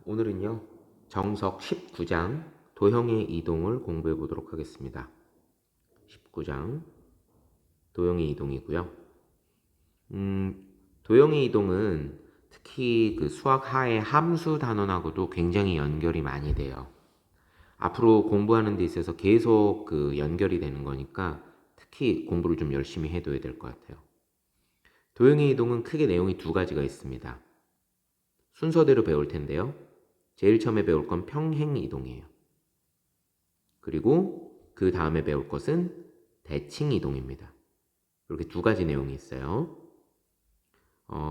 오늘은요, 정석 19장 도형의 이동을 공부해 보도록 하겠습니다. 19장 도형의 이동이고요. 도형의 이동은 특히 그 수학 하의 함수 단원하고도 굉장히 연결이 많이 돼요. 앞으로 공부하는 데 있어서 계속 그 연결이 되는 거니까 특히 공부를 좀 열심히 해둬야 될 것 같아요. 도형의 이동은 크게 내용이 두 가지가 있습니다. 순서대로 배울 텐데요. 제일 처음에 배울 건 평행 이동이에요. 그리고 그 다음에 배울 것은 대칭 이동입니다. 이렇게 두 가지 내용이 있어요.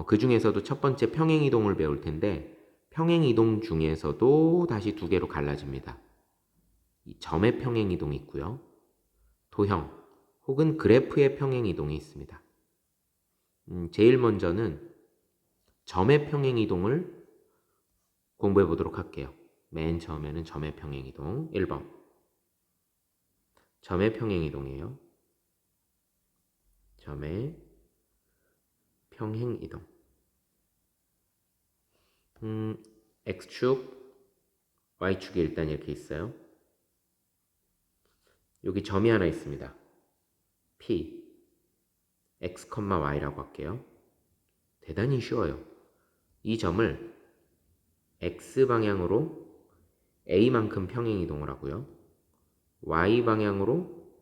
그 중에서도 첫 번째 평행 이동을 배울 텐데 평행 이동 중에서도 다시 두 개로 갈라집니다. 이 점의 평행 이동이 있고요. 도형 혹은 그래프의 평행 이동이 있습니다. 제일 먼저는 점의 평행 이동을 공부해 보도록 할게요. 맨 처음에는 점의 평행 이동 1번. 점의 평행 이동이에요. 점의 평행 이동. X축, Y축이 일단 이렇게 있어요. 여기 점이 하나 있습니다. P, X, Y라고 할게요. 대단히 쉬워요. 이 점을 X방향으로 A만큼 평행 이동을 하고요. Y방향으로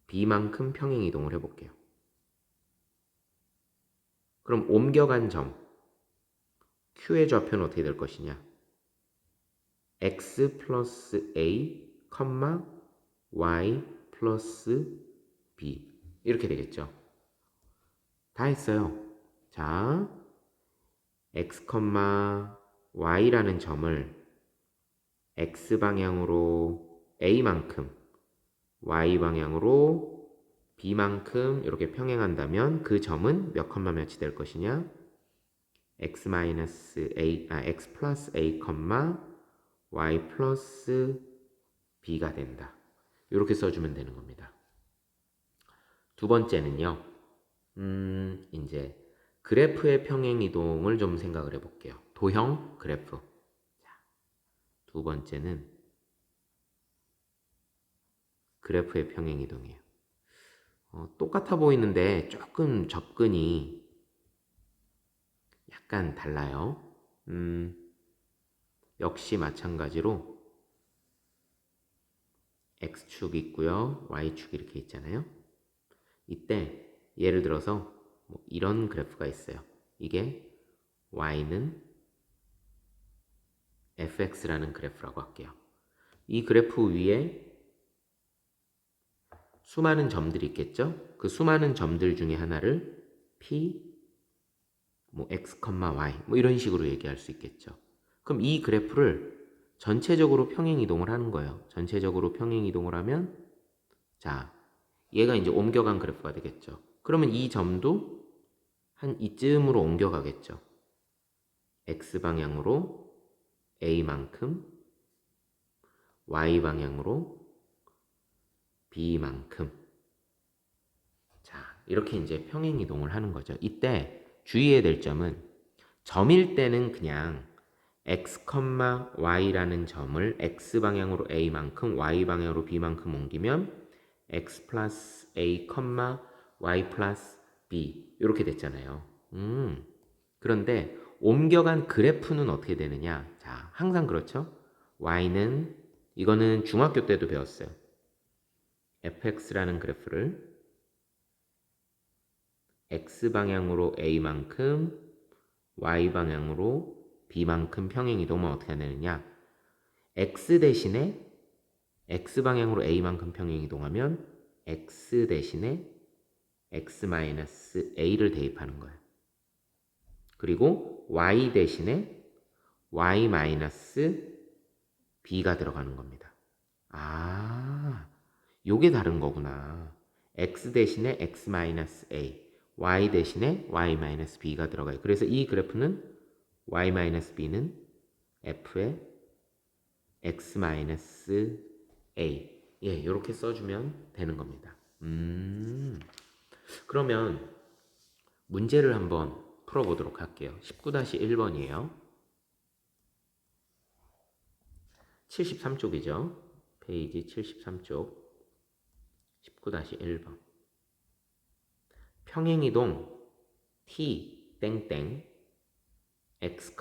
B만큼 평행 이동을 해볼게요. 그럼 옮겨간 점, Q의 좌표는 어떻게 될 것이냐? X 플러스 A, Y 플러스 B 이렇게 되겠죠. 다 했어요. 자, X, Y라는 점을 X방향으로 A만큼 Y방향으로 B만큼 이렇게 평행한다면 그 점은 몇 컴마 몇이 될 것이냐? X 플러스 A, Y 플러스 B가 된다. 이렇게 써주면 되는 겁니다. 두 번째는요. 이제 그래프의 평행 이동을 좀 생각을 해볼게요. 도형 그래프. 자, 두 번째는 그래프의 평행 이동이에요. 똑같아 보이는데 조금 접근이 약간 달라요. 역시 마찬가지로 X축 있고요. Y축 이렇게 있잖아요. 이때 예를 들어서 뭐 이런 그래프가 있어요. 이게 Y는 fx라는 그래프라고 할게요. 이 그래프 위에 수많은 점들이 있겠죠? 그 수많은 점들 중에 하나를 P, 뭐 x, y 뭐 이런 식으로 얘기할 수 있겠죠. 그럼 이 그래프를 전체적으로 평행 이동을 하는 거예요. 전체적으로 평행 이동을 하면 자, 얘가 이제 옮겨간 그래프가 되겠죠. 그러면 이 점도 한 이쯤으로 옮겨가겠죠. x방향으로 a만큼 y방향으로 b만큼 자, 이렇게 이제 평행 이동을 하는 거죠. 이때 주의해야 될 점은 점일 때는 그냥 x, y라는 점을 x방향으로 a만큼 y방향으로 b만큼 옮기면 x 플러스 a, y 플러스 b 이렇게 됐잖아요. 그런데 옮겨간 그래프는 어떻게 되느냐? 자, 항상 그렇죠? y는 이거는 중학교 때도 배웠어요. fx라는 그래프를 x방향으로 a만큼 y방향으로 b만큼 평행 이동은 어떻게 하느냐? x 대신에 x방향으로 a만큼 평행 이동하면 x 대신에 x-a를 대입하는 거예요. 그리고 y 대신에 y-b가 들어가는 겁니다. 아, 요게 다른 거구나. x 대신에 x-a, y 대신에 y-b가 들어가요. 그래서 이 그래프는 y-b는 f의 x-a 예, 이렇게 써주면 되는 겁니다. 그러면 문제를 한번 풀어보도록 할게요. 19-1번이에요. 73쪽이죠. 페이지 73쪽 19-1번. 평행이동 t 땡땡 x,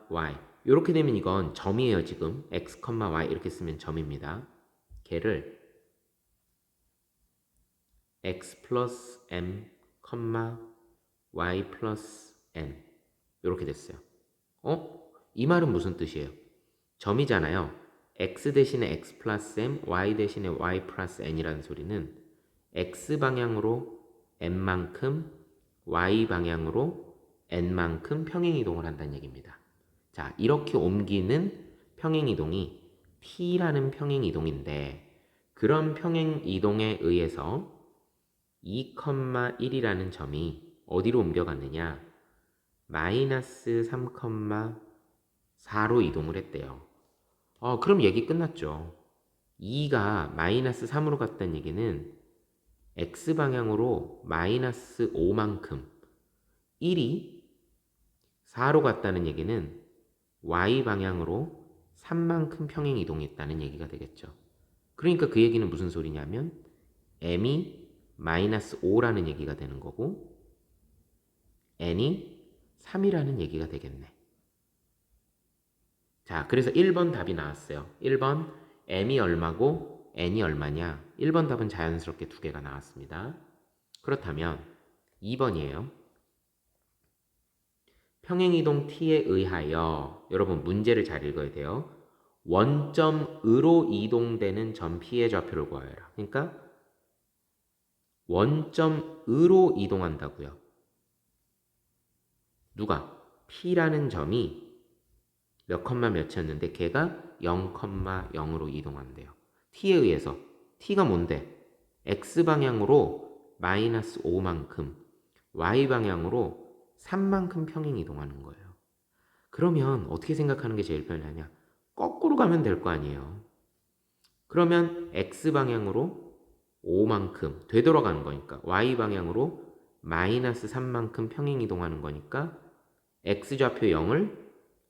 y 이렇게 되면 이건 점이에요. 지금 x, y 이렇게 쓰면 점입니다. 걔를 x 플러스 m, y 플러스 n 이렇게 됐어요. 이 말은 무슨 뜻이에요? 점이잖아요. x 대신에 x 플러스 m, y 대신에 y 플러스 n이라는 소리는 x 방향으로 m만큼 y 방향으로 n만큼 평행이동을 한다는 얘기입니다. 자, 이렇게 옮기는 평행이동이 t라는 평행이동인데 그런 평행이동에 의해서 2,1이라는 점이 어디로 옮겨갔느냐? 마이너스 3,4로 이동을 했대요. 그럼 얘기 끝났죠. 2가 마이너스 3으로 갔다는 얘기는 x방향으로 마이너스 5만큼 1이 4로 갔다는 얘기는 y방향으로 3만큼 평행이동했다는 얘기가 되겠죠. 그러니까 그 얘기는 무슨 소리냐면 m이 마이너스 5라는 얘기가 되는 거고 n이 3이라는 얘기가 되겠네. 자, 그래서 1번 답이 나왔어요. 1번 m이 얼마고 n이 얼마냐? 1번 답은 자연스럽게 두 개가 나왔습니다. 그렇다면 2번이에요. 평행이동 t에 의하여 여러분 문제를 잘 읽어야 돼요. 원점으로 이동되는 점 p의 좌표를 구하여라. 그러니까 원점으로 이동한다고요. 누가? p라는 점이 몇 컴마 몇이었는데 걔가 0,0으로 이동한대요. t에 의해서. t가 뭔데? x방향으로 마이너스 5만큼 y방향으로 3만큼 평행 이동하는 거예요. 그러면 어떻게 생각하는 게 제일 편하냐? 거꾸로 가면 될 거 아니에요. 그러면 x방향으로 5만큼 되돌아가는 거니까 y방향으로 마이너스 3만큼 평행 이동하는 거니까 x좌표 0을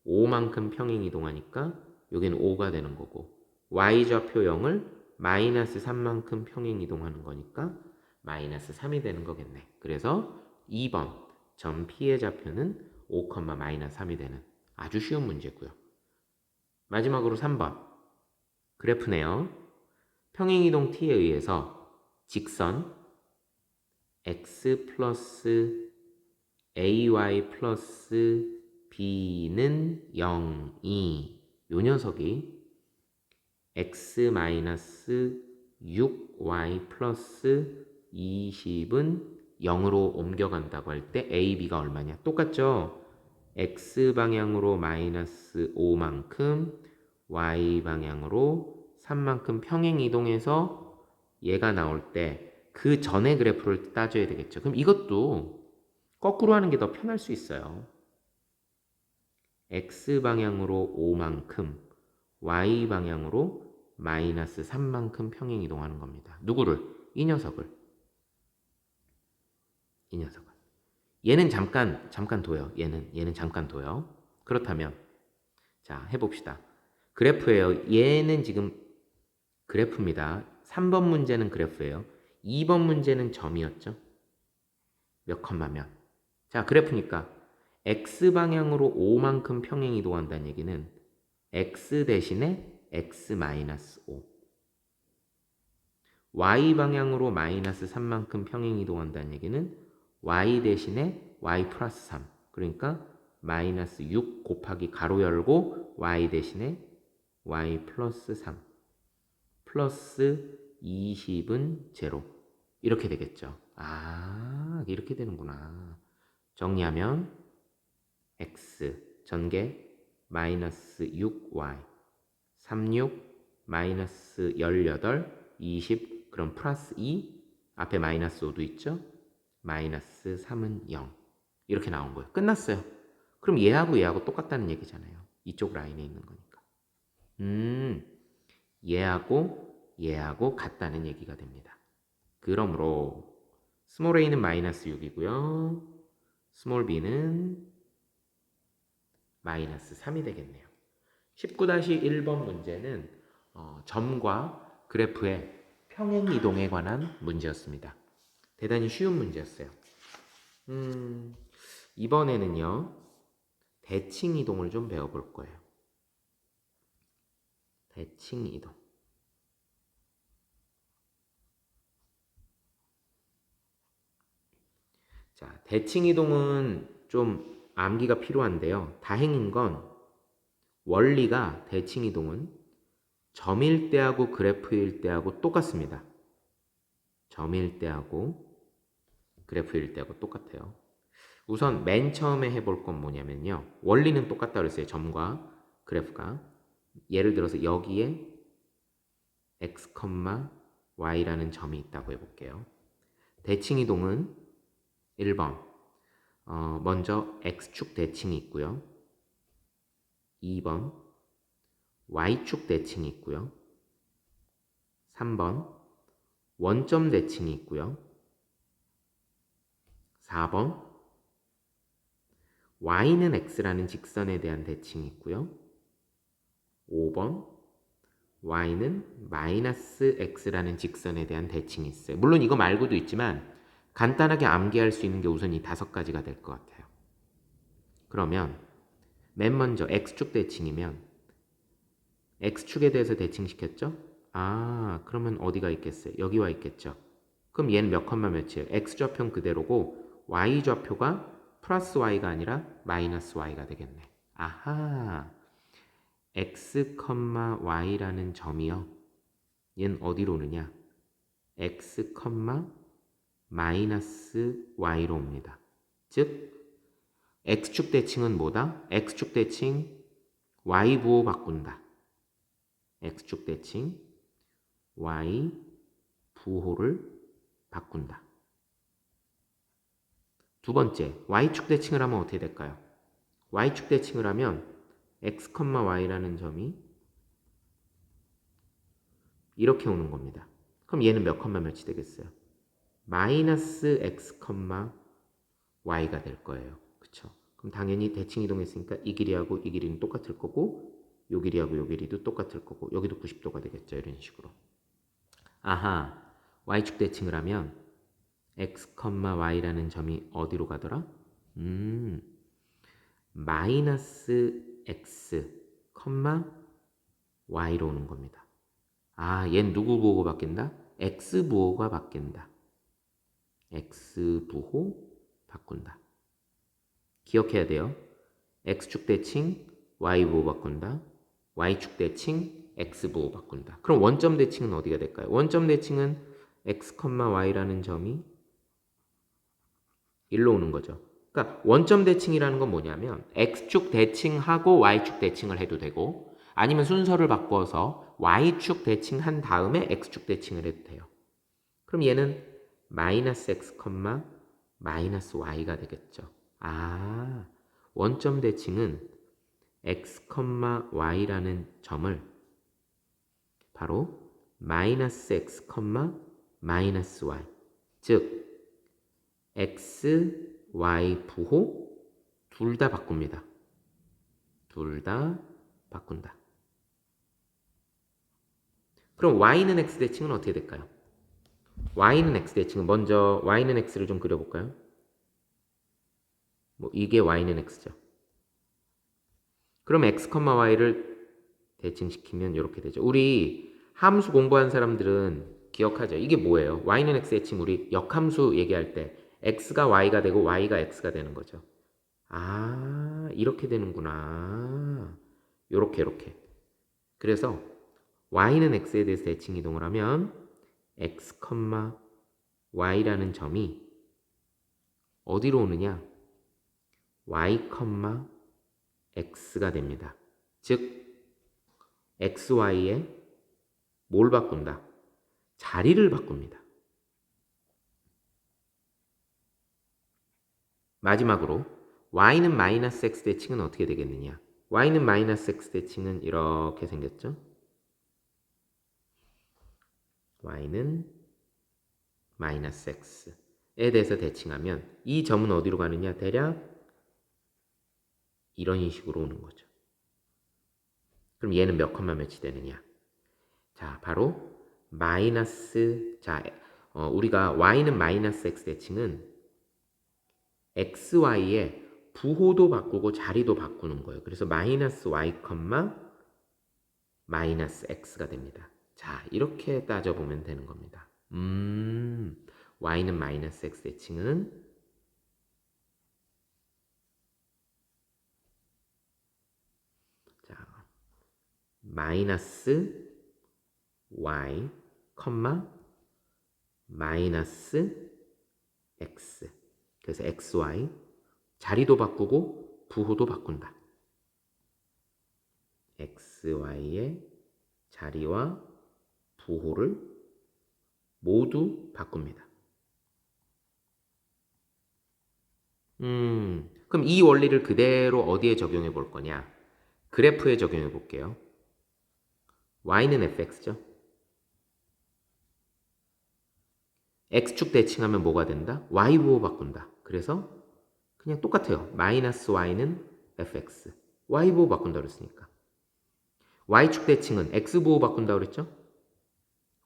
5만큼 평행 이동하니까 여기는 5가 되는 거고 y좌표 0을 마이너스 3만큼 평행 이동하는 거니까 마이너스 3이 되는 거겠네. 그래서 2번 점 P의 좌표는 5, 마이너스 3이 되는 아주 쉬운 문제고요. 마지막으로 3번 그래프네요. 평행이동 T에 의해서 직선 x 플러스 ay 플러스 b는 0이 요 녀석이 x 마이너스 6y 플러스 20은 0으로 옮겨간다고 할 때 a, b가 얼마냐? 똑같죠? x 방향으로 마이너스 5만큼 y 방향으로 3만큼 평행 이동해서 얘가 나올 때 그 전의 그래프를 따져야 되겠죠. 그럼 이것도 거꾸로 하는 게 더 편할 수 있어요. x방향으로 5만큼 y방향으로 마이너스 3만큼 평행 이동하는 겁니다. 누구를? 이 녀석을. 얘는 잠깐 둬요. 얘는 잠깐 둬요. 그렇다면 자, 해봅시다. 그래프예요. 얘는 지금 그래프입니다. 3번 문제는 그래프예요. 2번 문제는 점이었죠. 몇 컴마면. 자, 그래프니까 x방향으로 5만큼 평행 이동한다는 얘기는 x 대신에 x 마이너스 5 y방향으로 마이너스 3만큼 평행 이동한다는 얘기는 y 대신에 y 플러스 3 그러니까 마이너스 6 곱하기 가로 열고 y 대신에 y 플러스 3 플러스 20은 제로 이렇게 되겠죠. 아, 이렇게 되는구나. 정리하면 x 전개 마이너스 6y 36 마이너스 18 20 그럼 플러스 2 앞에 마이너스 5도 있죠. 마이너스 3은 0 이렇게 나온 거예요. 끝났어요. 그럼 얘하고 똑같다는 얘기잖아요. 이쪽 라인에 있는 거니까. 얘하고 같다는 얘기가 됩니다. 그러므로 스몰 a는 마이너스 6이고요. 스몰 b는 마이너스 3이 되겠네요. 19-1번 문제는 점과 그래프의 평행 이동에 관한 문제였습니다. 대단히 쉬운 문제였어요. 이번에는요, 대칭 이동을 좀 배워볼 거예요. 대칭 이동. 자, 대칭 이동은 좀 암기가 필요한데요. 다행인 건 원리가 대칭 이동은 점일 때하고 그래프일 때하고 똑같습니다. 점일 때하고 그래프일 때하고 똑같아요. 우선 맨 처음에 해볼 건 뭐냐면요. 원리는 똑같다 그랬어요. 점과 그래프가. 예를 들어서 여기에 x, y라는 점이 있다고 해볼게요. 대칭 이동은 1번 먼저 x축 대칭이 있고요. 2번 y축 대칭이 있고요. 3번 원점 대칭이 있고요. 4번 y는 x라는 직선에 대한 대칭이 있고요. 5번 y는 마이너스 x라는 직선에 대한 대칭이 있어요. 물론 이거 말고도 있지만 간단하게 암기할 수 있는 게 우선 이 5가지가 될 것 같아요. 그러면 맨 먼저 x축 대칭이면 x축에 대해서 대칭시켰죠? 아, 그러면 어디가 있겠어요? 여기 와 있겠죠? 그럼 얘는 몇 컴마 몇이에요? x좌표는 그대로고 y좌표가 플러스 y가 아니라 마이너스 y가 되겠네. 아하, x, y라는 점이요. 얘는 어디로 오느냐? x, 마이너스 y로 옵니다. 즉 x축 대칭은 뭐다? x축 대칭 y 부호 바꾼다. x축 대칭 y 부호를 바꾼다. 두 번째, y축 대칭을 하면 어떻게 될까요? y축 대칭을 하면 x, y라는 점이 이렇게 오는 겁니다. 그럼 얘는 몇 컴마 몇이 되겠어요? 마이너스 x, y가 될 거예요. 그쵸? 그럼 당연히 대칭 이동했으니까 이 길이하고 이 길이는 똑같을 거고 요 길이하고 요 길이도 똑같을 거고 여기도 90도가 되겠죠. 이런 식으로. 아하, y축 대칭을 하면 x, y라는 점이 어디로 가더라? 마이너스 x, y로 오는 겁니다. 아, 얘는 누구 부호가 바뀐다? x 부호가 바뀐다. x 부호 바꾼다. 기억해야 돼요. x축 대칭 y 부호 바꾼다. y축 대칭 x 부호 바꾼다. 그럼 원점 대칭은 어디가 될까요? 원점 대칭은 x, y라는 점이 일로 오는 거죠. 그러니까 원점 대칭이라는 건 뭐냐면 x축 대칭하고 y축 대칭을 해도 되고 아니면 순서를 바꿔서 y축 대칭한 다음에 x축 대칭을 해도 돼요. 그럼 얘는 마이너스 x, 마이너스 y가 되겠죠. 아, 원점 대칭은 x, y라는 점을 바로 마이너스 x, 마이너스 y 즉 x, y 부호 둘 다 바꿉니다. 둘 다 바꾼다. 그럼 y는 x 대칭은 어떻게 될까요? y는 x 대칭은 먼저 y는 x를 좀 그려볼까요? 뭐 이게 y는 x죠. 그럼 x, y를 대칭시키면 이렇게 되죠. 우리 함수 공부한 사람들은 기억하죠. 이게 뭐예요? y는 x 대칭 우리 역함수 얘기할 때 x가 y가 되고 y가 x가 되는 거죠. 아, 이렇게 되는구나. 요렇게. 그래서 y는 x에 대해서 대칭 이동을 하면 x, y라는 점이 어디로 오느냐? y, x가 됩니다. 즉 xy에 뭘 바꾼다? 자리를 바꿉니다. 마지막으로 y는 마이너스 x 대칭은 어떻게 되겠느냐? y는 마이너스 x 대칭은 이렇게 생겼죠? y는 마이너스 x에 대해서 대칭하면 이 점은 어디로 가느냐? 대략 이런 식으로 오는 거죠. 그럼 얘는 몇 컴마 몇이 되느냐? 자, 바로 마이너스, 자, 우리가 y는 마이너스 x 대칭은 xy의 부호도 바꾸고 자리도 바꾸는 거예요. 그래서 마이너스 y 컴마 마이너스 x가 됩니다. 자, 이렇게 따져보면 되는 겁니다. y는 마이너스 x 대칭은 자, 마이너스 y, 마이너스 x. 그래서 xy 자리도 바꾸고 부호도 바꾼다. xy의 자리와 부호를 모두 바꿉니다. 그럼 이 원리를 그대로 어디에 적용해 볼 거냐? 그래프에 적용해 볼게요. y는 fx죠. x축 대칭하면 뭐가 된다? y 부호 바꾼다. 그래서 그냥 똑같아요. 마이너스 y는 fx. y 부호 바꾼다 그랬으니까. y축 대칭은 x 부호 바꾼다 그랬죠?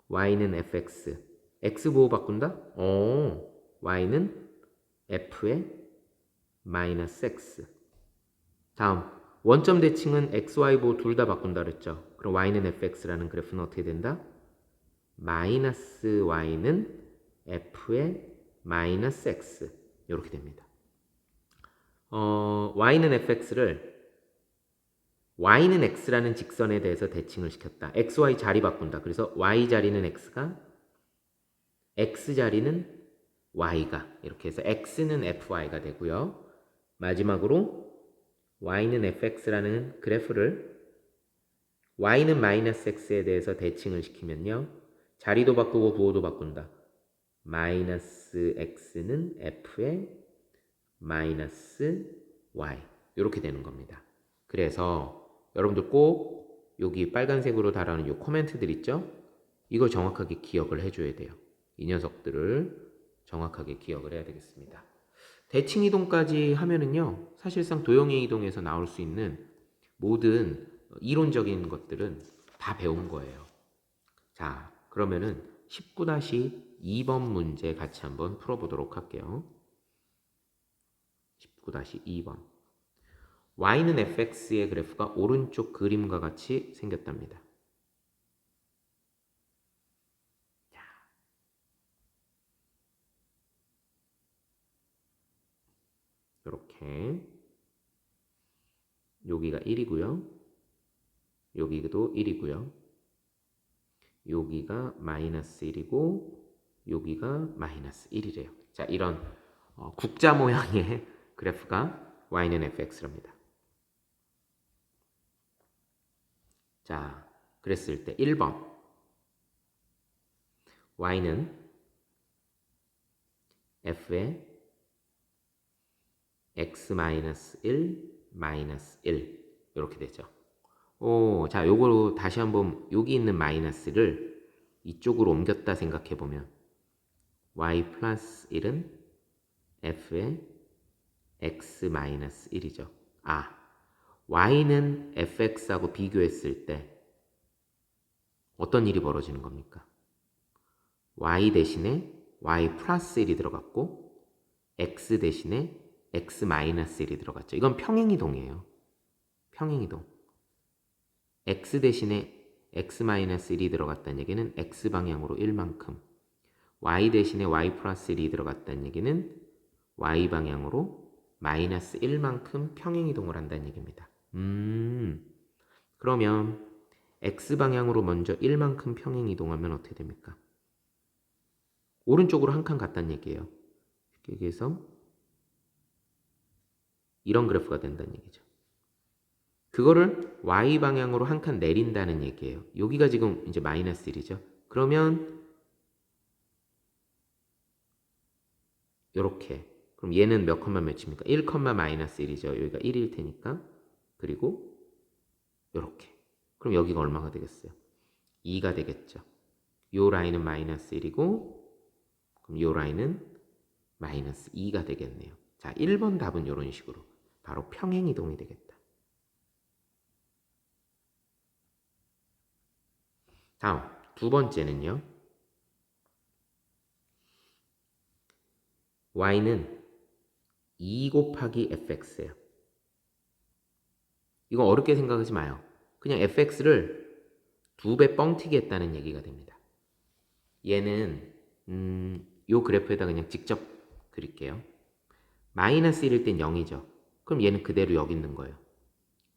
y는 fx. x 부호 바꾼다? y는 f의 마이너스 x. 다음 원점 대칭은 x, y 부호 둘 다 바꾼다 그랬죠? 그럼 y는 fx라는 그래프는 어떻게 된다? 마이너스 y는 f의 마이너스 x 이렇게 됩니다. y는 fx를 y는 x라는 직선에 대해서 대칭을 시켰다. xy 자리 바꾼다. 그래서 y 자리는 x가 x 자리는 y가 이렇게 해서 x는 fy가 되고요. 마지막으로 y는 fx라는 그래프를 y는 마이너스 x에 대해서 대칭을 시키면요. 자리도 바꾸고 부호도 바꾼다. 마이너스 x는 f의 마이너스 y 이렇게 되는 겁니다. 그래서 여러분들 꼭 여기 빨간색으로 달아놓은 이 코멘트들 있죠? 이걸 정확하게 기억을 해줘야 돼요. 이 녀석들을 정확하게 기억을 해야 되겠습니다. 대칭 이동까지 하면은요, 사실상 도형의 이동에서 나올 수 있는 모든 이론적인 것들은 다 배운 거예요. 자, 그러면은 19-2번 문제 같이 한번 풀어보도록 할게요. 19-2번. y는 fx의 그래프가 오른쪽 그림과 같이 생겼답니다. 이렇게 여기가 1이고요. 여기도 1이고요. 여기가 마이너스 1이고 여기가 마이너스 1이래요. 자, 이런 국자 모양의 그래프가 y는 fx랍니다. 자, 그랬을 때 1번 y는 f의 x-1, -1 이렇게 되죠. 자, 요거로 다시 한번 여기 있는 마이너스를 이쪽으로 옮겼다 생각해 보면 y 플러스 1은 f의 x-1이죠. y는 fx하고 비교했을 때 어떤 일이 벌어지는 겁니까? y 대신에 y 플러스 1이 들어갔고 x 대신에 x-1이 들어갔죠. 이건 평행이동이에요. 평행이동. x 대신에 x-1이 들어갔다는 얘기는 x방향으로 1만큼, y 대신에 y 플러스 1이 들어갔다는 얘기는 y방향으로 마이너스 1만큼 평행이동을 한다는 얘기입니다. 그러면 x방향으로 먼저 1만큼 평행이동하면 어떻게 됩니까? 오른쪽으로 한 칸 갔다는 얘기예요. 여기에서 이런 그래프가 된다는 얘기죠. 그거를 y방향으로 한 칸 내린다는 얘기예요. 여기가 지금 이제 마이너스 1이죠. 그러면 이렇게. 그럼 얘는 몇 컴마 몇입니까? 1, 마이너스 1이죠. 여기가 1일 테니까. 그리고 이렇게. 그럼 여기가 얼마가 되겠어요? 2가 되겠죠. 요 라인은 마이너스 1이고 그럼 요 라인은 마이너스 2가 되겠네요. 자, 1번 답은 이런 식으로 바로 평행이동이 되겠다. 다음 두 번째는요. y는 2 곱하기 fx예요. 이거 어렵게 생각하지 마요. 그냥 fx를 2배 뻥튀기 했다는 얘기가 됩니다. 얘는 요 그래프에다 그냥 직접 그릴게요. 마이너스 1일 땐 0이죠. 그럼 얘는 그대로 여기 있는 거예요.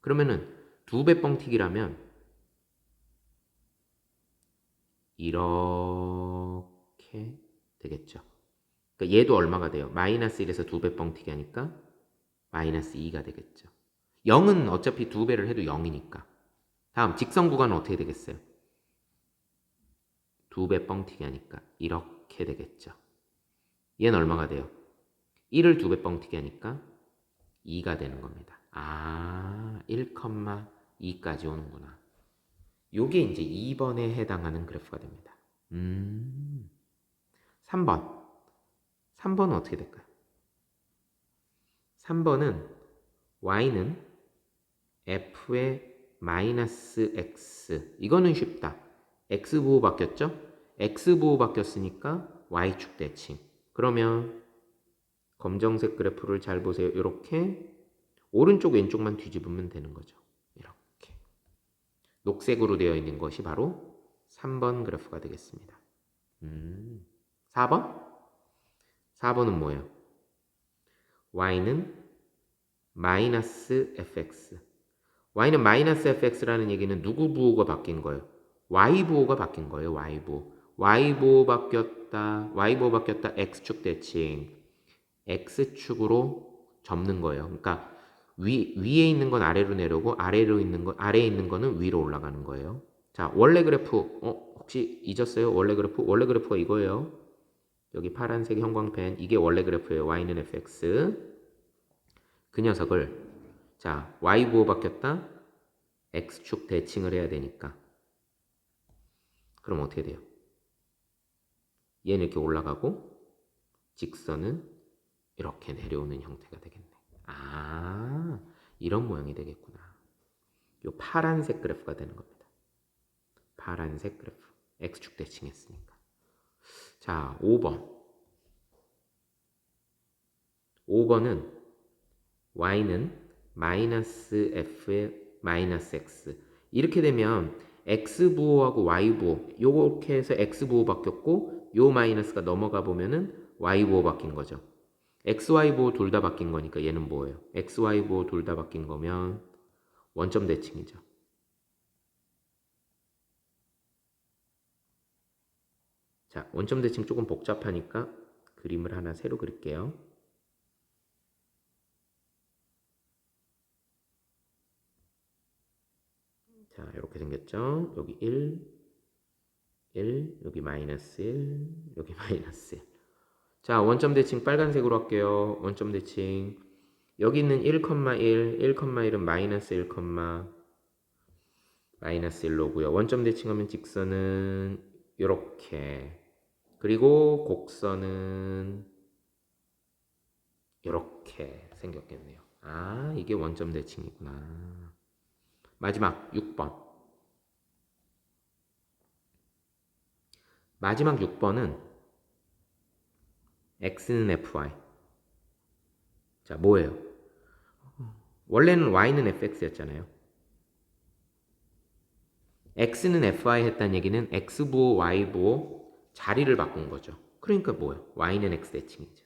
그러면은 2배 뻥튀기라면 이렇게 되겠죠. 그러니까 얘도 얼마가 돼요? 마이너스 1에서 2배 뻥튀기 하니까 마이너스 2가 되겠죠. 0은 어차피 2배를 해도 0이니까. 다음 직선 구간은 어떻게 되겠어요? 2배 뻥튀기 하니까 이렇게 되겠죠. 얘는 얼마가 돼요? 1을 2배 뻥튀기 하니까 2가 되는 겁니다. 아, 1,2까지 오는구나. 요게 이제 2번에 해당하는 그래프가 됩니다. 3번. 3번은 어떻게 될까요? 3번은 y는 f의 마이너스 x. 이거는 쉽다. x 부호 바뀌었죠? x 부호 바뀌었으니까 y축 대칭. 그러면 검정색 그래프를 잘 보세요. 이렇게 오른쪽 왼쪽만 뒤집으면 되는 거죠. 이렇게 녹색으로 되어 있는 것이 바로 3번 그래프가 되겠습니다. 4번? 4번은 뭐예요? y는 마이너스 fx. y는 마이너스 fx라는 얘기는 누구 부호가 바뀐 거예요? y 부호가 바뀐 거예요. y 부호. y 부호 바뀌었다. y 부호 바뀌었다. x축 대칭. x축으로 접는 거예요. 그러니까 위에 있는 건 아래로 내려오고 아래에 있는 거는 위로 올라가는 거예요. 자, 원래 그래프 혹시 잊었어요? 원래 그래프가 이거예요. 여기 파란색 형광펜 이게 원래 그래프예요. y는 fx. 그 녀석을 자, y 부호 바뀌었다. x축 대칭을 해야 되니까 그럼 어떻게 돼요? 얘는 이렇게 올라가고 직선은 이렇게 내려오는 형태가 되겠네. 아, 이런 모양이 되겠구나. 요 파란색 그래프가 되는 겁니다. 파란색 그래프. x축 대칭했으니까. 자, 5번. 5번은 y는 마이너스 f의 마이너스 x. 이렇게 되면 x 부호하고 y 부호 요렇게 해서 x 부호 바뀌었고 요 마이너스가 넘어가 보면은 y 부호 바뀐 거죠. xy 부호 둘 다 바뀐 거니까 얘는 뭐예요? xy 부호 둘 다 바뀐 거면 원점 대칭이죠. 자, 원점 대칭 조금 복잡하니까 그림을 하나 새로 그릴게요. 자, 이렇게 생겼죠? 여기 1, 1, 여기 마이너스 1, 여기 마이너스 1. 자, 원점 대칭 빨간색으로 할게요. 원점 대칭. 여기 있는 1,1, 1,1은 마이너스 1, 마이너스 1로고요. 원점 대칭하면 직선은 이렇게. 그리고 곡선은 이렇게 생겼겠네요. 아, 이게 원점 대칭이구나. 마지막 6번. 마지막 6번은 x는 fy. 자, 뭐예요? 원래는 y는 fx였잖아요. x는 fy 했다는 얘기는 x부호, y부호 자리를 바꾼 거죠. 그러니까 뭐예요? y는 x 대칭이죠.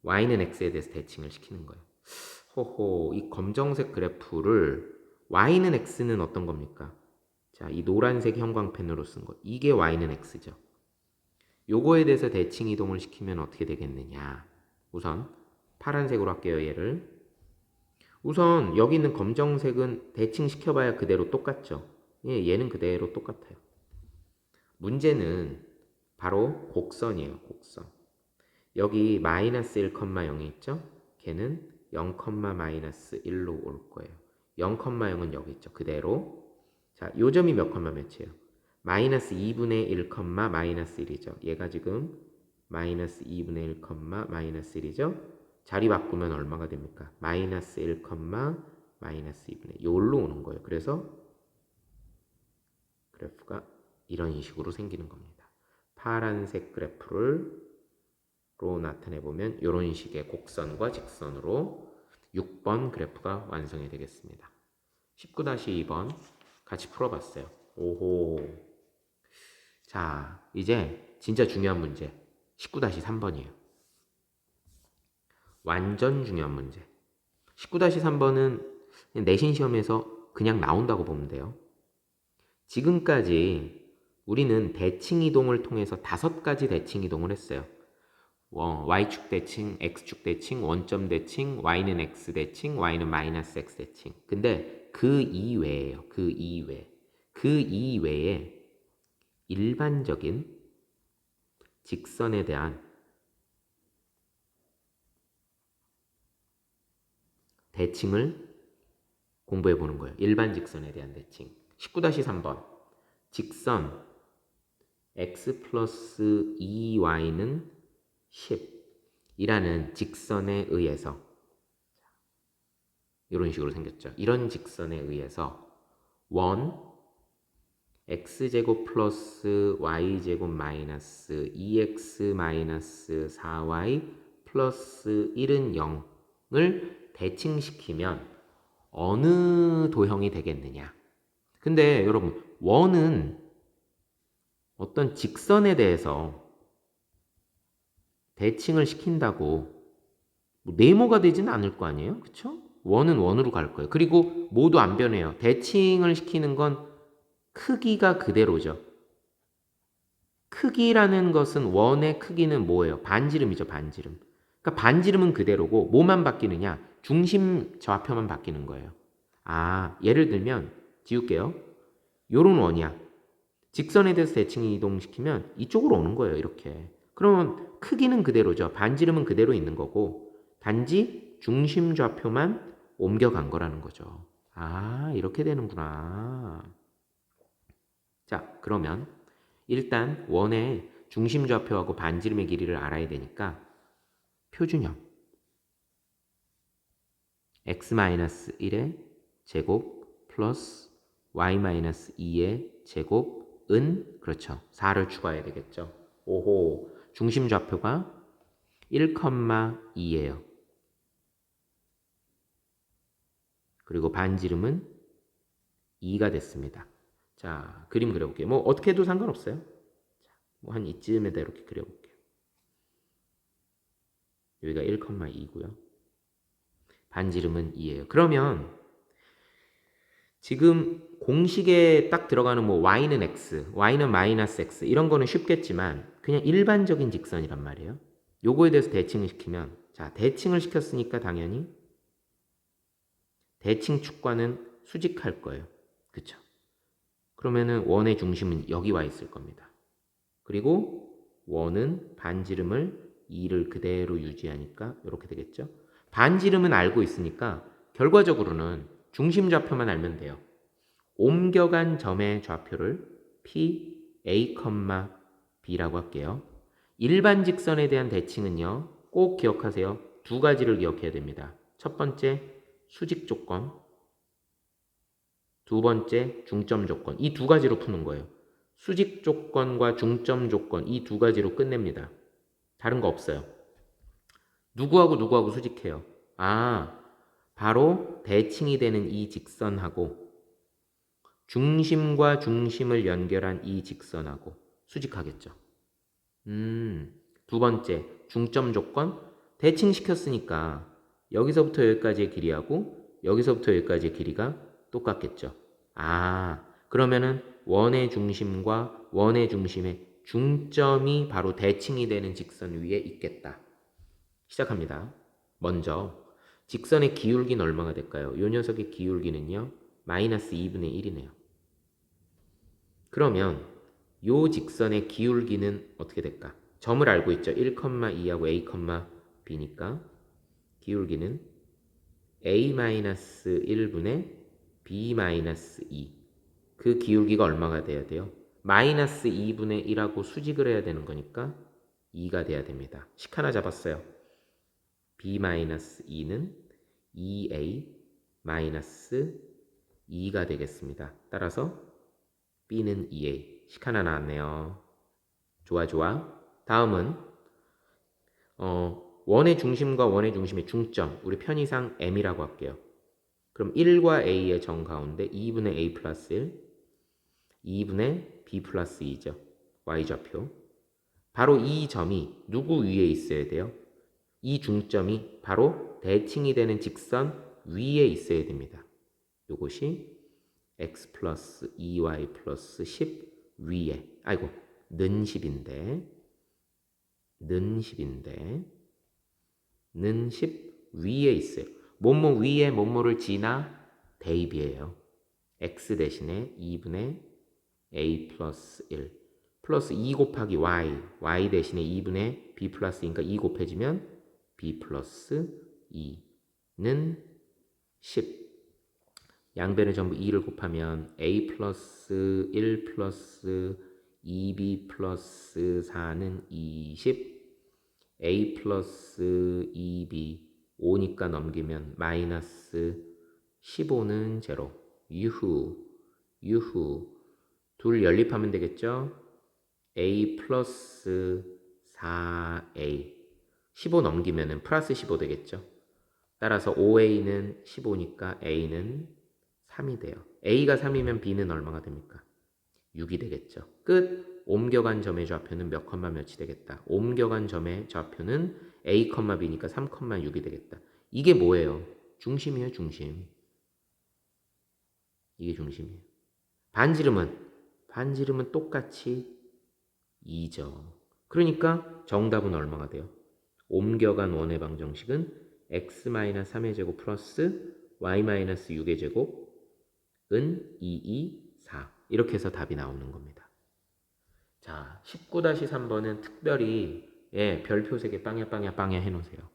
y는 x에 대해서 대칭을 시키는 거예요. 호호, 이 검정색 그래프를 y는 x는 어떤 겁니까? 자, 이 노란색 형광펜으로 쓴 거. 이게 y는 x죠. 요거에 대해서 대칭 이동을 시키면 어떻게 되겠느냐. 우선 파란색으로 할게요, 얘를. 우선 여기 있는 검정색은 대칭 시켜봐야 그대로 똑같죠. 예, 얘는 그대로 똑같아요. 문제는 바로 곡선이에요, 곡선. 여기 마이너스 1, 0이 있죠? 걔는 0, 마이너스 1로 올 거예요. 0, 0은 여기 있죠. 그대로. 자, 요 점이 몇 컴마 몇이에요? 마이너스 2분의 1, 마이너스 1이죠. 얘가 지금 마이너스 2분의 1, 마이너스 1이죠. 자리 바꾸면 얼마가 됩니까? 마이너스 1, 마이너스 2분의 1. 요로 오는 거예요. 그래서 그래프가 이런 식으로 생기는 겁니다. 파란색 그래프를 로 나타내 보면 이런 식의 곡선과 직선으로 6번 그래프가 완성이 되겠습니다. 19-2번 같이 풀어봤어요. 오호. 자, 이제 진짜 중요한 문제 19-3번이에요. 완전 중요한 문제. 19-3번은 내신 시험에서 그냥 나온다고 보면 돼요. 지금까지 우리는 대칭 이동을 통해서 5가지 대칭 이동을 했어요. y축 대칭, x축 대칭, 원점 대칭, y는 x 대칭, y는 마이너스 x 대칭. 근데 그 이외에요. 그 이외에 일반적인 직선에 대한 대칭을 공부해 보는 거예요. 일반 직선에 대한 대칭. 19-3번. 직선 x 플러스 2y는 10 이라는 직선에 의해서 이런 식으로 생겼죠. 이런 직선에 의해서 원 x제곱 플러스 y제곱 마이너스 2x 마이너스 4y 플러스 1은 0을 대칭시키면 어느 도형이 되겠느냐. 근데 여러분 원은 어떤 직선에 대해서 대칭을 시킨다고 네모가 되지는 않을 거 아니에요? 그쵸? 원은 원으로 갈 거예요. 그리고 모두 안 변해요. 대칭을 시키는 건 크기가 그대로죠. 크기라는 것은 원의 크기는 뭐예요? 반지름이죠, 반지름. 그러니까 반지름은 그대로고 뭐만 바뀌느냐? 중심 좌표만 바뀌는 거예요. 아, 예를 들면 지울게요. 요런 원이야. 직선에 대해서 대칭 이동시키면 이쪽으로 오는 거예요, 이렇게. 그러면 크기는 그대로죠. 반지름은 그대로 있는 거고 단지 중심 좌표만 옮겨간 거라는 거죠. 아, 이렇게 되는구나. 자, 그러면 일단 원의 중심 좌표하고 반지름의 길이를 알아야 되니까 표준형 x-1의 제곱 플러스 y-2의 제곱은 그렇죠. 4를 추가해야 되겠죠. 오호. 중심 좌표가 1,2예요. 그리고 반지름은 2가 됐습니다. 자, 그림 그려볼게요. 뭐 어떻게 해도 상관없어요. 뭐 한 이쯤에다 이렇게 그려볼게요. 여기가 1,2고요. 반지름은 2예요. 그러면 지금 공식에 딱 들어가는 뭐 y는 x, y는 마이너스 x 이런 거는 쉽겠지만 그냥 일반적인 직선이란 말이에요. 요거에 대해서 대칭을 시키면 자, 대칭을 시켰으니까 당연히 대칭 축과는 수직할 거예요. 그쵸? 그러면은 원의 중심은 여기 와 있을 겁니다. 그리고 원은 반지름을 2를 그대로 유지하니까 이렇게 되겠죠. 반지름은 알고 있으니까 결과적으로는 중심 좌표만 알면 돼요. 옮겨간 점의 좌표를 P, A, B라고 할게요. 일반 직선에 대한 대칭은요. 꼭 기억하세요. 2가지를 기억해야 됩니다. 첫 번째, 수직 조건. 두 번째, 중점 조건. 이 2가지로 푸는 거예요. 수직 조건과 중점 조건 이 2가지로 끝냅니다. 다른 거 없어요. 누구하고 수직해요? 아, 바로 대칭이 되는 이 직선하고 중심과 중심을 연결한 이 직선하고 수직하겠죠. 두 번째, 중점 조건. 대칭시켰으니까 여기서부터 여기까지의 길이하고 여기서부터 여기까지의 길이가 똑같겠죠. 아, 그러면은 원의 중심과 원의 중심의 중점이 바로 대칭이 되는 직선 위에 있겠다. 시작합니다. 먼저 직선의 기울기는 얼마가 될까요? 이 녀석의 기울기는요. 마이너스 2분의 1이네요. 그러면 이 직선의 기울기는 어떻게 될까? 점을 알고 있죠. 1,2하고 a, b니까 기울기는 a-1분의 b-2. 그 기울기가 얼마가 돼야 돼요? 마이너스 2분의 1하고 수직을 해야 되는 거니까 2가 돼야 됩니다. 식 하나 잡았어요. b-2는 2a-2가 되겠습니다. 따라서 B는 2A. 식 하나 나왔네요. 좋아, 좋아. 다음은 원의 중심과 원의 중심의 중점, 우리 편의상 M이라고 할게요. 그럼 1과 A의 정 가운데 2분의 A 플러스 1, 2분의 B 플러스 2죠. Y좌표. 바로 이 점이 누구 위에 있어야 돼요? 이 중점이 바로 대칭이 되는 직선 위에 있어야 됩니다. 이것이 x 플러스 2y 플러스 10 위에, 아이고, 는 10인데, 는 10인데, 는 10 위에 있어요. 뭐뭐 위에 뭐뭐를 지나 대입이에요. x 대신에 2분의 a 플러스 1 플러스 2 곱하기 y 대신에 2분의 b 플러스 2니까 2 곱해지면 b 플러스 2는 10. 양변에 전부 2를 곱하면 a 플러스 1 플러스 2b 플러스 4는 20, a 플러스 2b 5니까 넘기면 마이너스 15는 제로. 유후 둘 연립하면 되겠죠? a 플러스 4a 15 넘기면 플러스 15 되겠죠? 따라서 5a는 15니까 a는 3이 돼요. a가 3이면 b는 얼마가 됩니까? 6이 되겠죠. 끝. 옮겨간 점의 좌표는 몇 컴마 몇이 되겠다. 옮겨간 점의 좌표는 a, b니까 3, 6이 되겠다. 이게 뭐예요? 중심이에요, 중심. 이게 중심이에요. 반지름은 똑같이 2죠. 그러니까 정답은 얼마가 돼요? 옮겨간 원의 방정식은 x-3의 제곱 플러스 y-6의 제곱은 2, 4. 이렇게 해서 답이 나오는 겁니다. 자, 19-3번은 특별히 별표 3개 빵야 해놓으세요.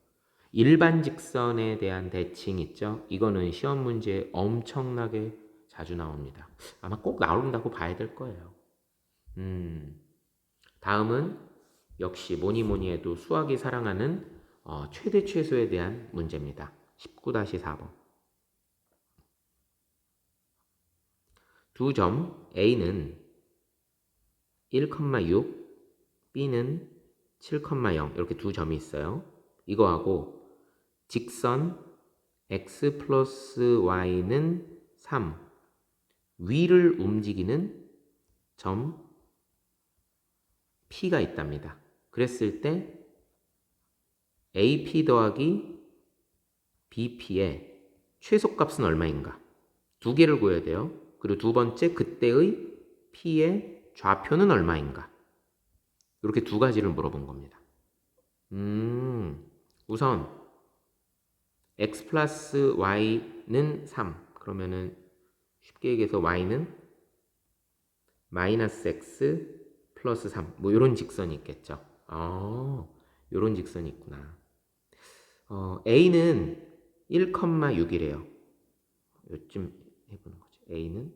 일반 직선에 대한 대칭 있죠? 이거는 시험 문제에 엄청나게 자주 나옵니다. 아마 꼭 나온다고 봐야 될 거예요. 다음은 역시 뭐니 해도 수학이 사랑하는 최대 최소에 대한 문제입니다. 19-4번. 두 점 A는 1,6, B는 7,0 이렇게 두 점이 있어요. 이거하고 직선 x 플러스 y는 3 위를 움직이는 점 P가 있답니다. 그랬을 때 AP 더하기 BP의 최소값은 얼마인가? 두 개를 구해야 돼요. 그리고 두 번째 그때의 P의 좌표는 얼마인가? 이렇게 두 가지를 물어본 겁니다. 우선 x 플러스 y는 3 그러면은 쉽게 얘기해서 y는 마이너스 x 플러스 3 뭐 이런 직선이 있겠죠. 이런 직선이 있구나. a는 1,6이래요. 요쯤 해보는 거죠. a는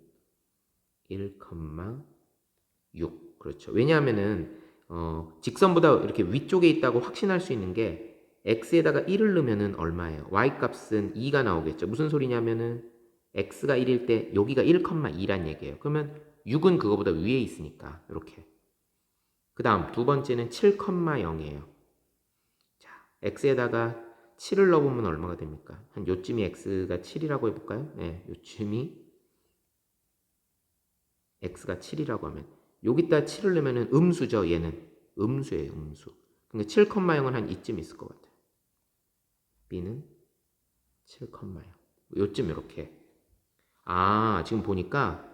1,6 그렇죠. 왜냐하면은 직선보다 이렇게 위쪽에 있다고 확신할 수 있는 게 x에다가 1을 넣으면은 얼마예요? y 값은 2가 나오겠죠. 무슨 소리냐면은 x가 1일 때 여기가 1,2란 얘기예요. 그러면 6은 그거보다 위에 있으니까 이렇게. 그 다음 두 번째는 7,0이에요. 자, x에다가 7을 넣어보면 얼마가 됩니까? 한 요쯤이 x가 7이라고 해볼까요? 네, 요쯤이 x가 7이라고 하면 여기다 7을 넣으면 음수죠. 얘는 음수예요. 음수. 그러니까 7,0은 한 이쯤 있을 것 같아요. b는 7,0 요쯤 이렇게. 지금 보니까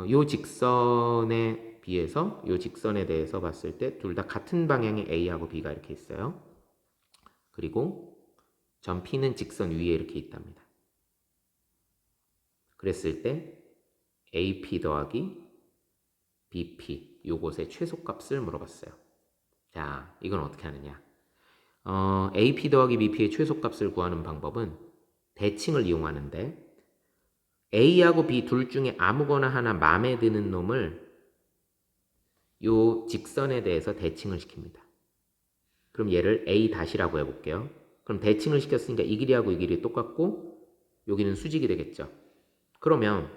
요 직선에 비해서 요 직선에 대해서 봤을 때 둘 다 같은 방향의 A하고 B가 이렇게 있어요. 그리고 점 P는 직선 위에 이렇게 있답니다. 그랬을 때 AP 더하기 BP 요것의 최소값을 물어봤어요. 자, 이건 어떻게 하느냐? AP 더하기 BP의 최소값을 구하는 방법은 대칭을 이용하는데 A하고 B 둘 중에 아무거나 하나 마음에 드는 놈을 요 직선에 대해서 대칭을 시킵니다. 그럼 얘를 A-라고 해볼게요. 그럼 대칭을 시켰으니까 이 길이하고 이 길이 똑같고 여기는 수직이 되겠죠. 그러면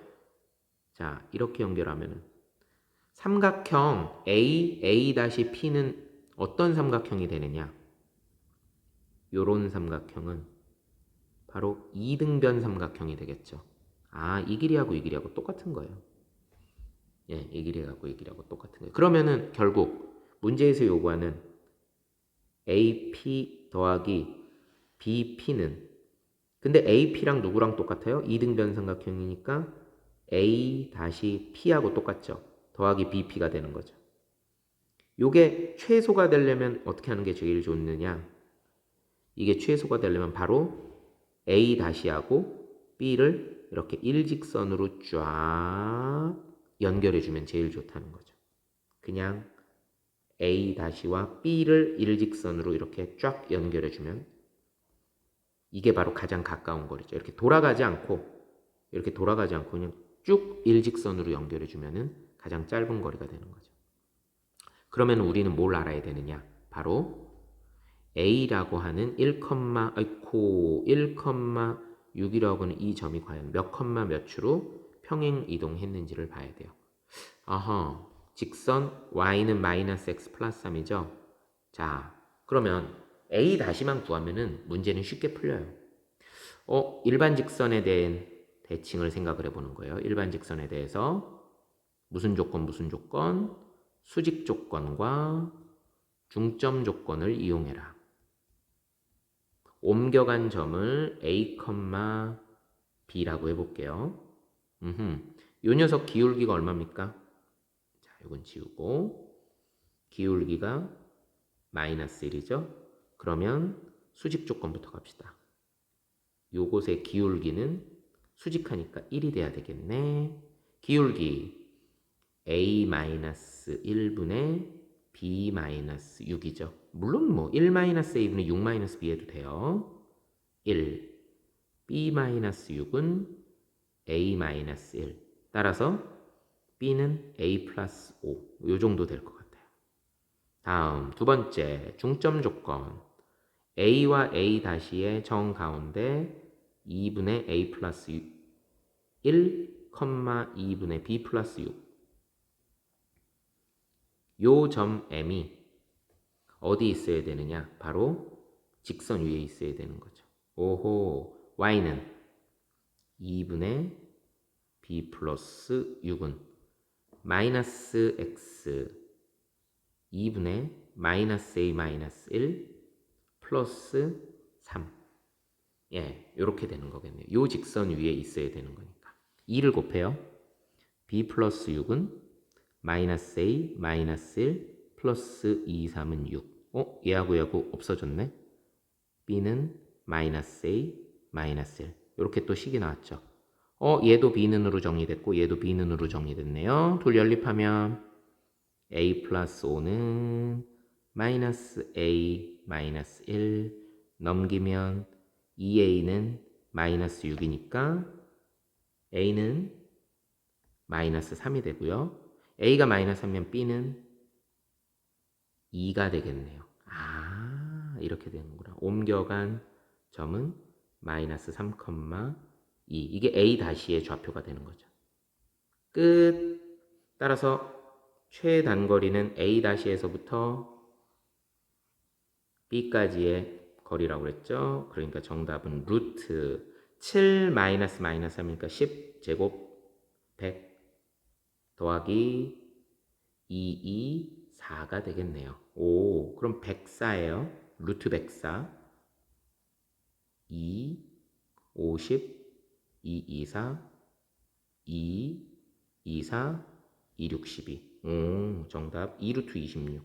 자 이렇게 연결하면 삼각형 A-P는 어떤 삼각형이 되느냐? 요런 삼각형은 바로 이등변 삼각형이 되겠죠. 아, 이 길이하고 이 길이하고 똑같은 거예요. 예, 이 길이하고 이 길이하고 똑같은 거예요. 그러면은 결국 문제에서 요구하는 AP 더하기 BP는, 근데 AP랑 누구랑 똑같아요? 이등변 삼각형이니까 A-P하고 똑같죠. 더하기 BP가 되는 거죠. 요게 최소가 되려면 어떻게 하는 게 제일 좋느냐? 이게 최소가 되려면 바로 A-하고 B를 이렇게 일직선으로 쫙 연결해주면 제일 좋다는 거죠. 그냥 A-와 B를 일직선으로 이렇게 쫙 연결해주면 이게 바로 가장 가까운 거리죠. 이렇게 돌아가지 않고 그냥 쭉 일직선으로 연결해주면 가장 짧은 거리가 되는 거죠. 그러면 우리는 뭘 알아야 되느냐? 바로 A라고 하는 1,6이라고 하는 이 점이 과연 몇 컴마 몇으로 평행 이동했는지를 봐야 돼요. 아하, 직선 y는 마이너스 x 플러스 3이죠. 자, 그러면 A-만 구하면은 문제는 쉽게 풀려요. 일반 직선에 대한 대칭을 생각을 해보는 거예요. 일반 직선에 대해서 무슨 조건, 수직 조건과 중점 조건을 이용해라. 옮겨간 점을 A, B라고 해볼게요. 요 녀석 기울기가 얼마입니까? 자, 이건 지우고 기울기가 마이너스 1이죠. 그러면 수직 조건부터 갑시다. 요곳의 기울기는 수직하니까 1이 돼야 되겠네. 기울기 A-1분의 B-6이죠. 물론 뭐 1-A분의 6-B 해도 돼요. 1. B-6은 A-1. 따라서 B는 A 플러스 5. 요 정도 될 것 같아요. 다음 두 번째 중점 조건. A와 A-의 정 가운데 2분의 A 플러스 1, 2분의 B 플러스 6. 요 점 M이 어디 있어야 되느냐? 바로 직선 위에 있어야 되는 거죠. 오호, Y는 2분의 B 플러스 6은 마이너스 X 2분의 마이너스 A 마이너스 1 플러스 3. 예, 요렇게 되는 거겠네요. 요 직선 위에 있어야 되는 거니까. 2를 곱해요. B 플러스 6은 마이너스 A 마이너스 1 플러스 2, 3은 6. 얘하고 없어졌네. B는 마이너스 A 마이너스 1. 이렇게 또 식이 나왔죠. 얘도 B는으로 정리됐고 얘도 B는으로 정리됐네요. 둘 연립하면 A 플러스 5는 마이너스 A 마이너스 1 넘기면 2A는 마이너스 6이니까 A는 마이너스 3이 되고요. A가 마이너스 3면 B는 2가 되겠네요. 아, 이렇게 되는구나. 옮겨간 점은 마이너스 3, 2. 이게 A-의 좌표가 되는 거죠. 끝. 따라서 최단거리는 A-에서부터 B까지의 거리라고 그랬죠. 그러니까 정답은 루트 7 마이너스 3이니까 10 제곱 100 더하기 224가 되겠네요. 오, 그럼 104예요. 루트 104. 2, 50, 224, 2, 24, 262. 정답 2루트 26.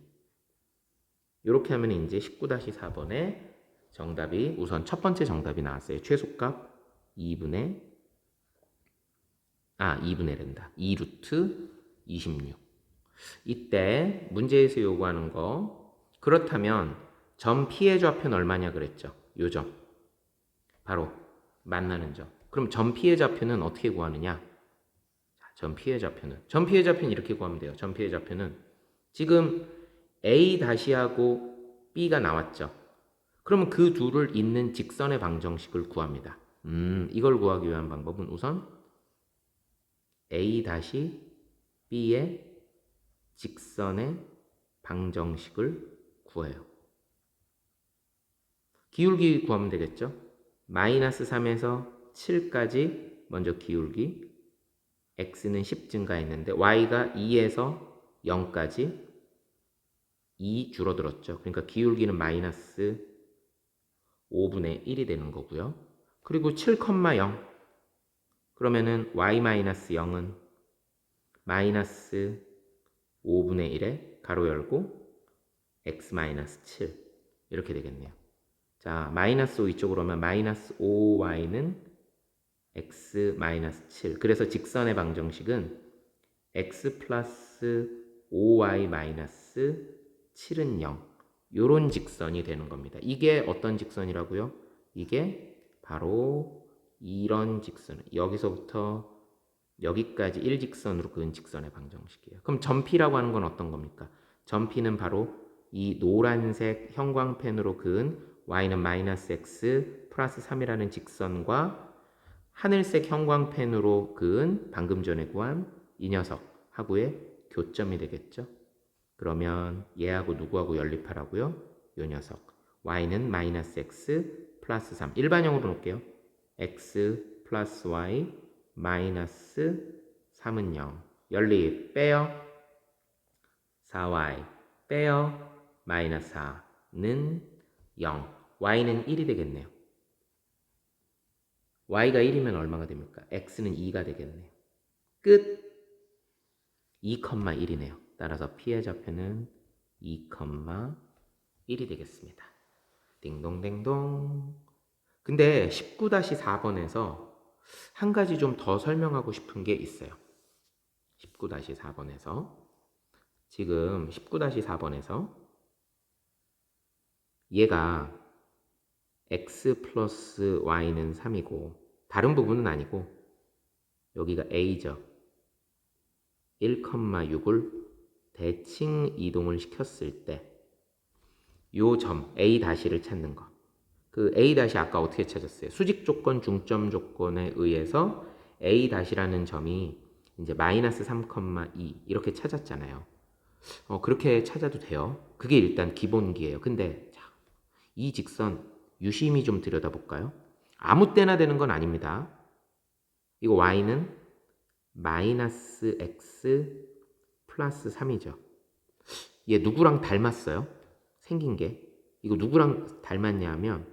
이렇게 하면 이제 19-4번에 정답이 우선 첫 번째 정답이 나왔어요. 최소값 2분의 랜다. 2루트 26. 이때 문제에서 요구하는 거, 그렇다면 점 P의 좌표는 얼마냐 그랬죠? 요 점. 바로 만나는 점. 그럼 점 P의 좌표는 어떻게 구하느냐? 점 P의 좌표는 이렇게 구하면 돼요. 점 P의 좌표는 지금 A-하고 B가 나왔죠. 그러면 그 둘을 잇는 직선의 방정식을 구합니다. 이걸 구하기 위한 방법은 우선 A-B의 직선의 방정식을 구해요. 기울기 구하면 되겠죠? 마이너스 3에서 7까지 먼저 기울기, x는 10 증가했는데 y가 2에서 0까지 2 줄어들었죠. 그러니까 기울기는 마이너스 5분의 1이 되는 거고요. 그리고 7,0 그러면은 y-0은 마이너스 5분의 1에 가로 열고 x-7 이렇게 되겠네요. 자, 마이너스 5 이쪽으로 오면 마이너스 5y는 x-7 그래서 직선의 방정식은 x 플러스 5y 마이너스 7은 0 요런 직선이 되는 겁니다. 이게 어떤 직선이라고요? 이게 바로 이런 직선 여기서부터 여기까지 일직선으로 그은 직선의 방정식이에요. 그럼 점피라고 하는 건 어떤 겁니까? 점피는 바로 이 노란색 형광펜으로 그은 y는 마이너스 x 플러스 3이라는 직선과 하늘색 형광펜으로 그은 방금 전에 구한 이 녀석하고의 교점이 되겠죠. 그러면 얘하고 누구하고 연립하라고요? 이 녀석 y는 마이너스 x 플러스 3 일반형으로 놓을게요. x 플러스 y 마이너스 3은 0 연립 빼요 4y 빼요 마이너스 4는 0 y는 1이 되겠네요. y가 1이면 얼마가 됩니까? x는 2가 되겠네요. 끝 2,1이네요. 따라서 p의 좌표는 2,1이 되겠습니다. 딩동댕동. 근데 19-4번에서 한 가지 좀 더 설명하고 싶은 게 있어요. 19-4번에서 지금 19-4번에서 얘가 x 플러스 y는 3이고 다른 부분은 아니고 여기가 a죠. 1,6을 대칭 이동을 시켰을 때 요 점 a-를 찾는 거. 그 a- 아까 어떻게 찾았어요? 수직 조건, 중점 조건에 의해서 a-라는 점이 이제 마이너스 3,2 이렇게 찾았잖아요. 그렇게 찾아도 돼요. 그게 일단 기본기예요. 근데 자, 이 직선 유심히 좀 들여다볼까요? 아무 때나 되는 건 아닙니다. 이거 y는 마이너스 x 플러스 3이죠. 얘 누구랑 닮았어요? 생긴 게. 이거 누구랑 닮았냐면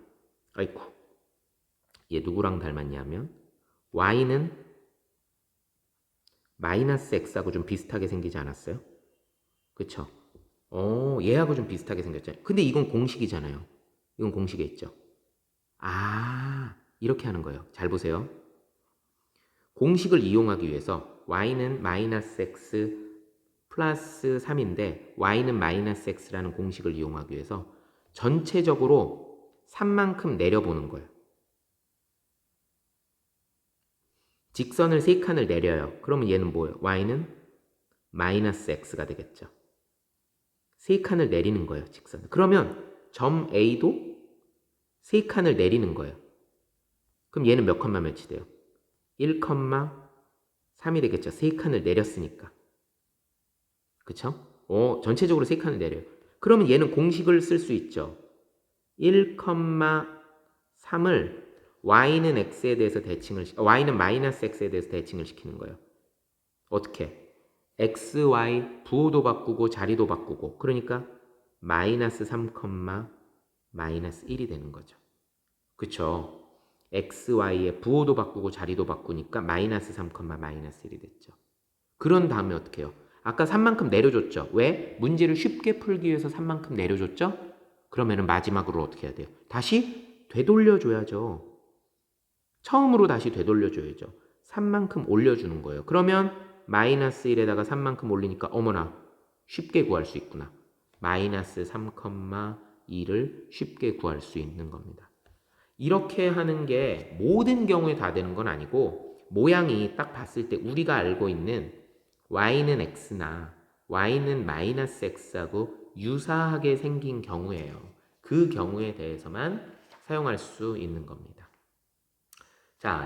아이쿠. 얘 누구랑 닮았냐면 y는 마이너스 x하고 좀 비슷하게 생기지 않았어요? 그쵸? 얘하고 좀 비슷하게 생겼잖아요. 근데 이건 공식이잖아요. 이건 공식에 있죠. 이렇게 하는 거예요. 잘 보세요. 공식을 이용하기 위해서 y는 마이너스 x 플러스 3인데 y는 마이너스 x라는 공식을 이용하기 위해서 전체적으로 3만큼 내려보는 거예요. 직선을 3칸을 내려요. 그러면 얘는 뭐예요? y는 마이너스 x가 되겠죠. 3칸을 내리는 거예요. 직선을. 그러면 점 A도 3칸을 내리는 거예요. 그럼 얘는 몇 칸만 매치돼요? 1,3이 되겠죠. 3칸을 내렸으니까. 그쵸? 전체적으로 3칸을 내려요. 그러면 얘는 공식을 쓸 수 있죠. 1,3을 y는 x에 대해서 y는 마이너스 x에 대해서 대칭을 시키는 거예요. 어떻게? x, y 부호도 바꾸고 자리도 바꾸고 그러니까 마이너스 3, 마이너스 1이 되는 거죠. 그쵸? x, y의 부호도 바꾸고 자리도 바꾸니까 마이너스 3, 마이너스 1이 됐죠. 그런 다음에 어떻게 해요? 아까 3만큼 내려줬죠. 왜? 문제를 쉽게 풀기 위해서 3만큼 내려줬죠? 그러면은 마지막으로 어떻게 해야 돼요? 다시 되돌려줘야죠. 처음으로 다시 되돌려줘야죠. 3만큼 올려주는 거예요. 그러면 마이너스 1에다가 3만큼 올리니까 어머나 쉽게 구할 수 있구나. 마이너스 3,2를 쉽게 구할 수 있는 겁니다. 이렇게 하는 게 모든 경우에 다 되는 건 아니고 모양이 딱 봤을 때 우리가 알고 있는 y는 x나 y는 마이너스 x하고 유사하게 생긴 경우예요. 그 경우에 대해서만 사용할 수 있는 겁니다. 자,